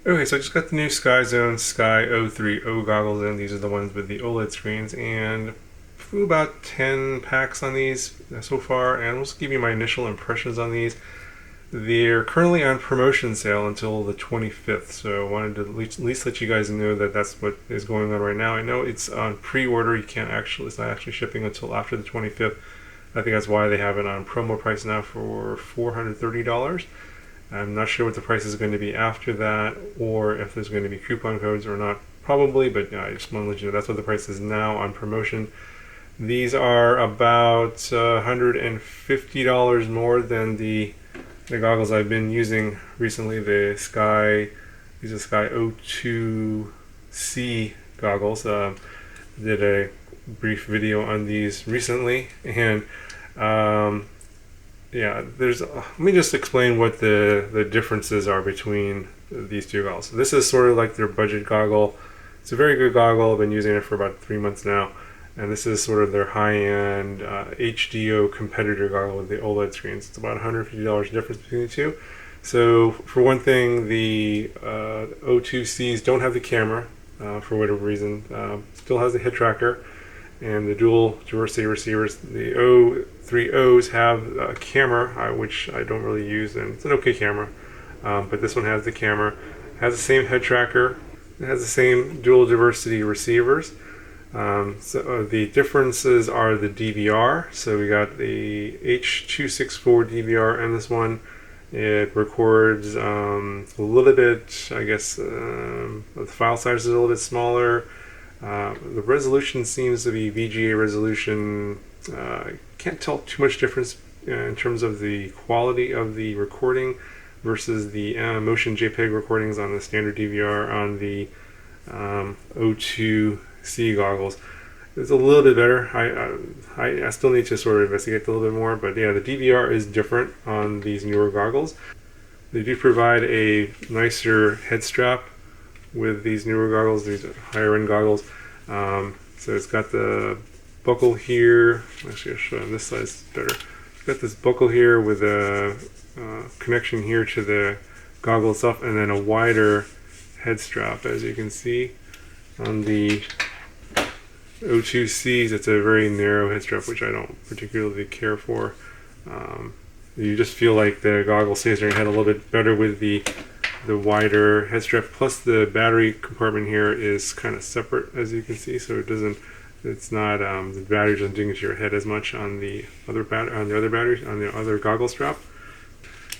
Okay, so I just got the new Skyzone SKY03O goggles in. These are the ones with the OLED screens, and flew about 10 packs on these so far, and we'll just give you my initial impressions on these. They're currently on promotion sale until the 25th, so I wanted to at least let you guys know that that's what is going on right now. I know it's on pre-order. You can't actually, it's not actually shipping until after the 25th. I think that's why they have it on promo price now for $430. I'm not sure what the price is going to be after that, or if there's going to be coupon codes or not. Probably, but yeah, I just want to let you know that's what the price is now on promotion. These are about $150 more than the goggles I've been using recently. These are Sky O2C goggles. Did a brief video on these recently, and yeah, let me just explain what the differences are between these two goggles. So this is sort of like their budget goggle. It's a very good goggle. I've been using it for about 3 months now, and this is sort of their high-end HDO competitor goggle with the OLED screens. It's about $150 difference between the two. So for one thing, the O2Cs don't have the camera for whatever reason. Still has the head tracker and the dual diversity receivers. The O3Os have a camera, which I don't really use, and it's an okay camera. But this one has the camera, has the same head tracker, it has the same dual diversity receivers. So the differences are the DVR. So we got the H.264 DVR and this one. It records a little bit, I guess, the file size is a little bit smaller. The resolution seems to be VGA resolution. Can't tell too much difference in terms of the quality of the recording versus the motion JPEG recordings on the standard DVR on the O2C goggles. It's a little bit better. I still need to sort of investigate a little bit more, but yeah, the DVR is different on these newer goggles. They do provide a nicer head strap with these newer goggles. These are higher end goggles. So it's got the buckle here. Actually, I'll show on this side better. It's got this buckle here with a connection here to the goggle itself, and then a wider head strap, as you can see. On the O2Cs, it's a very narrow head strap, which I don't particularly care for. You just feel like the goggle stays on your head a little bit better with the wider head strap. Plus, the battery compartment here is kind of separate, as you can see, so the battery doesn't dig into your head as much on the other goggle strap.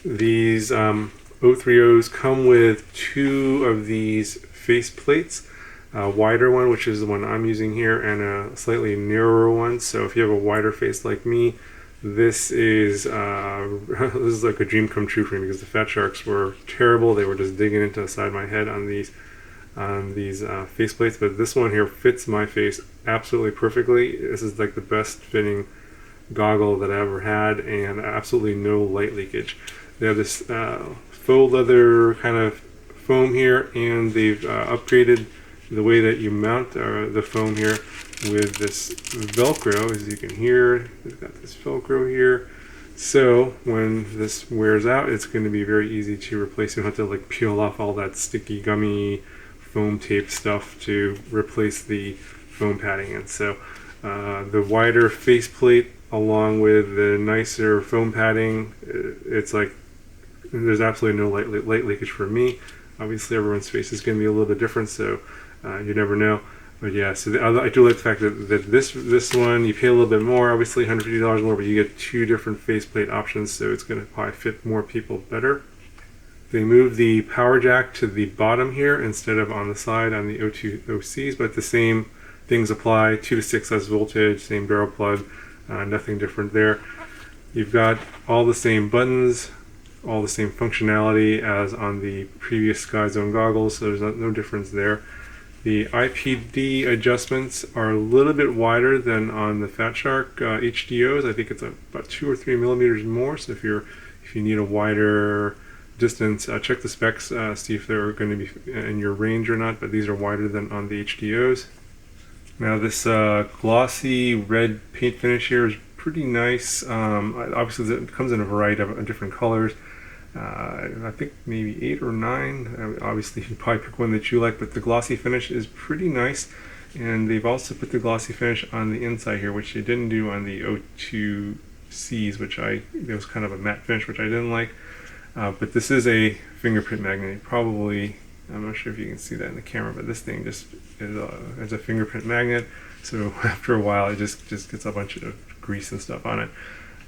These O3Os come with two of these face plates. A wider one, which is the one I'm using here, and a slightly narrower one. So if you have a wider face like me, this is this is like a dream come true for me, because the Fatsharks were terrible. They were just digging into the side of my head on these face plates. But this one here fits my face absolutely perfectly. This is like the best fitting goggle that I ever had, and absolutely no light leakage. They have this faux leather kind of foam here, and they've upgraded the way that you mount the foam here with this Velcro. As you can hear, we've got this Velcro here. So when this wears out, it's going to be very easy to replace. You don't have to like peel off all that sticky, gummy foam tape stuff to replace the foam padding. And so the wider faceplate along with the nicer foam padding, it's like there's absolutely no light leakage for me. Obviously, everyone's face is going to be a little bit different, so you never know. But yeah, so I do like the fact that this one, you pay a little bit more, obviously $150 more, but you get two different faceplate options, so it's going to probably fit more people better. They moved the power jack to the bottom here instead of on the side on the O2Cs, but the same things apply. 2 to 6S voltage, same barrel plug, nothing different there. You've got all the same buttons, all the same functionality as on the previous Skyzone goggles, so there's no difference there. The IPD adjustments are a little bit wider than on the Fatshark HDOs. I think it's about 2 or 3 millimeters more. So if you need a wider distance, check the specs, see if they're going to be in your range or not. But these are wider than on the HDOs. Now this glossy red paint finish here is pretty nice. Obviously, it comes in a variety of different colors. I think maybe 8 or 9. Obviously, you probably pick one that you like, but the glossy finish is pretty nice. And they've also put the glossy finish on the inside here, which they didn't do on the O2Cs, it was kind of a matte finish, which I didn't like. But this is a fingerprint magnet. Probably, I'm not sure if you can see that in the camera, but this thing just is a fingerprint magnet. So after a while, it just gets a bunch of grease and stuff on it.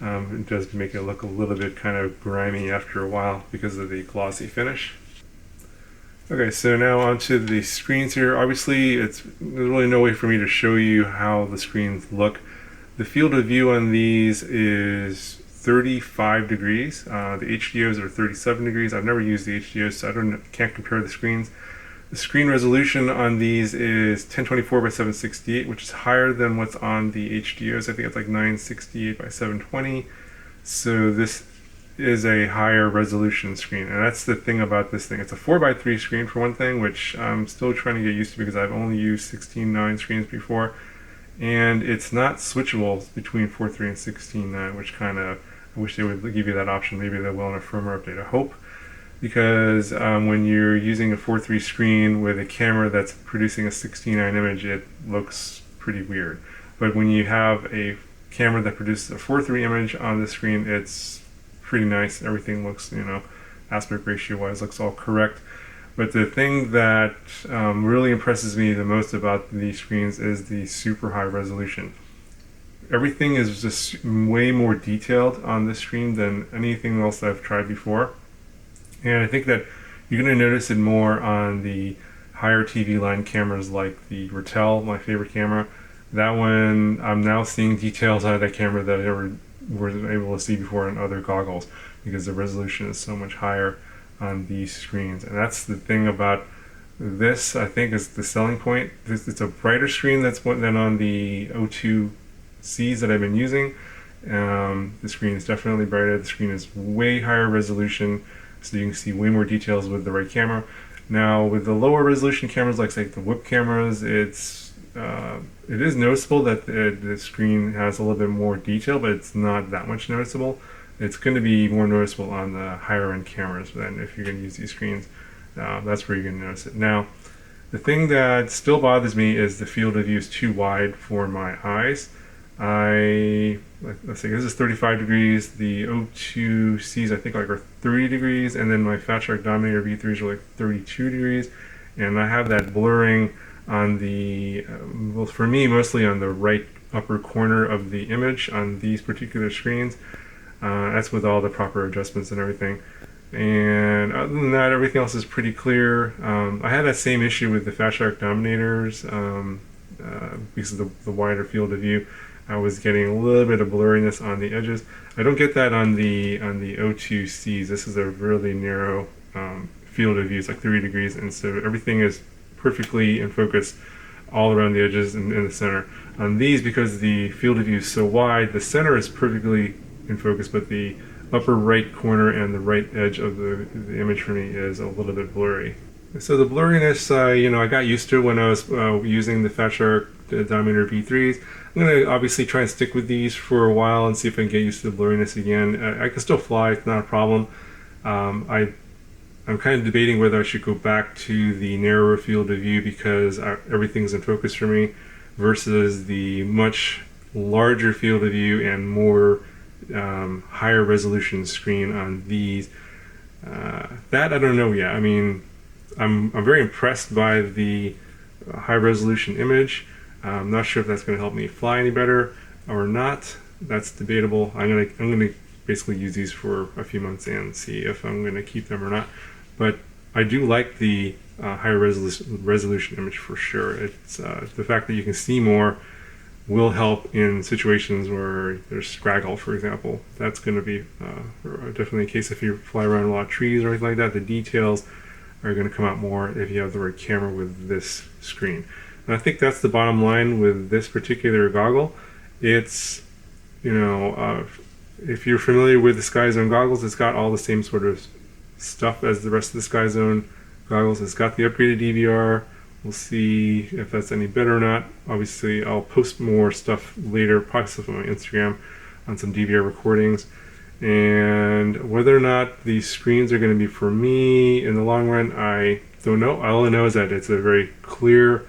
It does make it look a little bit kind of grimy after a while because of the glossy finish. Okay, so now onto the screens here. Obviously, there's really no way for me to show you how the screens look. The field of view on these is 35 degrees. The HDOs are 37 degrees. I've never used the HDOs, so can't compare the screens. The screen resolution on these is 1024 by 768, which is higher than what's on the HDOs. I think it's like 968 by 720. So this is a higher resolution screen, and that's the thing about this thing. It's a 4x3 screen for one thing, which I'm still trying to get used to because I've only used 16:9 screens before, and it's not switchable between 4.3 and 16:9, which kind of, I wish they would give you that option. Maybe they will in a firmware update, I hope, because when you're using a 4.3 screen with a camera that's producing a 16:9 image, it looks pretty weird. But when you have a camera that produces a 4.3 image on the screen, it's pretty nice. Everything looks, aspect ratio wise, looks all correct. But the thing that really impresses me the most about these screens is the super high resolution. Everything is just way more detailed on this screen than anything else that I've tried before. And I think that you're going to notice it more on the higher TV line cameras like the Ratel, my favorite camera. That one, I'm now seeing details out of that camera that I never wasn't able to see before on other goggles because the resolution is so much higher on these screens. And that's the thing about this, I think, is the selling point. It's a brighter screen than on the O2Cs that I've been using. The screen is definitely brighter. The screen is way higher resolution, so you can see way more details with the right camera. Now, with the lower resolution cameras like the whip cameras, it is noticeable that the screen has a little bit more detail, but it's not that much noticeable. It's going to be more noticeable on the higher end cameras than if you're going to use these screens. That's where you're going to notice it. Now, the thing that still bothers me is the field of view is too wide for my eyes. Let's see, this is 35 degrees. The O2Cs I think are 30 degrees, and then my Fatshark Dominator V3s are like 32 degrees, and I have that blurring on the, well, for me, mostly on the right upper corner of the image on these particular screens. That's with all the proper adjustments and everything. And other than that, everything else is pretty clear. I had that same issue with the Fatshark Dominators because of the wider field of view. I was getting a little bit of blurriness on the edges. I don't get that on the O2Cs. This is a really narrow field of view. It's like 30 degrees, and so everything is perfectly in focus all around the edges and in the center. On these, because the field of view is so wide, the center is perfectly in focus, but the upper right corner and the right edge of the image for me is a little bit blurry. So the blurriness, I got used to when I was using the Fatshark Dominator V3s. I'm going to obviously try and stick with these for a while and see if I can get used to the blurriness again. I can still fly, it's not a problem. I'm kind of debating whether I should go back to the narrower field of view because everything's in focus for me versus the much larger field of view and more higher resolution screen on these. That I don't know yet. I mean, I'm very impressed by the high resolution image. I'm not sure if that's going to help me fly any better or not. That's debatable. I'm gonna basically use these for a few months and see if I'm going to keep them or not. But I do like the higher resolution image for sure. It's the fact that you can see more will help in situations where there's scraggle, for example. That's going to be definitely a case if you fly around a lot of trees or anything like that. The details are going to come out more if you have the right camera with this screen. And I think that's the bottom line with this particular goggle. It's, if you're familiar with the Skyzone goggles, it's got all the same sort of stuff as the rest of the Skyzone goggles. It's got the upgraded DVR. We'll see if that's any better or not. Obviously, I'll post more stuff later, probably stuff on my Instagram on some DVR recordings. And whether or not these screens are going to be for me in the long run, I don't know. All I know is that it's a very clear,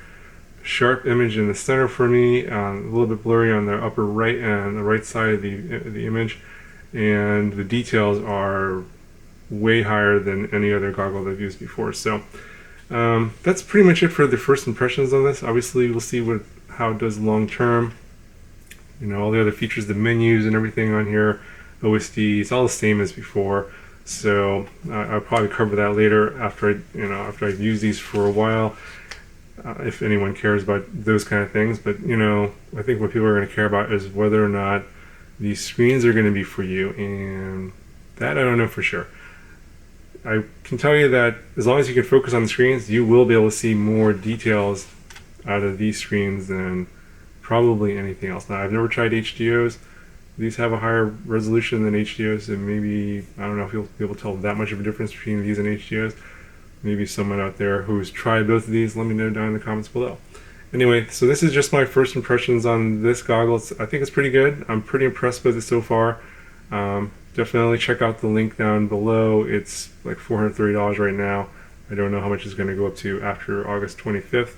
sharp image in the center for me, a little bit blurry on the upper right and the right side of the image, and the details are way higher than any other goggle I've used before. So that's pretty much it for the first impressions on this. Obviously, we'll see how it does long term. You know, all the other features, the menus and everything on here, OSD, it's all the same as before. So I'll probably cover that later after I've used these for a while, if anyone cares about those kind of things. But you know, I think what people are going to care about is whether or not these screens are going to be for you, and that I don't know for sure. I can tell you that as long as you can focus on the screens, you will be able to see more details out of these screens than probably anything else. Now, I've never tried HDOs. These have a higher resolution than HDOs, and maybe, I don't know if you'll be able to tell that much of a difference between these and HDOs. Maybe someone out there who's tried both of these, let me know down in the comments below. Anyway, so this is just my first impressions on this goggle. I think it's pretty good. I'm pretty impressed with it so far. Definitely check out the link down below. It's like $430 right now. I don't know how much it's going to go up to after August 25th.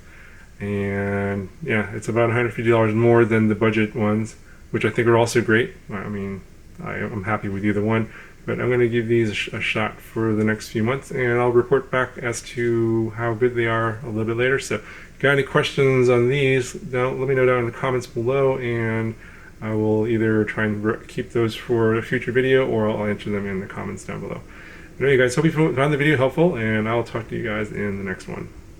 And yeah, it's about $150 more than the budget ones, which I think are also great. I mean, I'm happy with either one, but I'm going to give these a shot for the next few months, and I'll report back as to how good they are a little bit later. So if you got any questions on these, let me know down in the comments below, and I will either try and keep those for a future video, or I'll answer them in the comments down below. Anyway, guys, hope you found the video helpful, and I'll talk to you guys in the next one.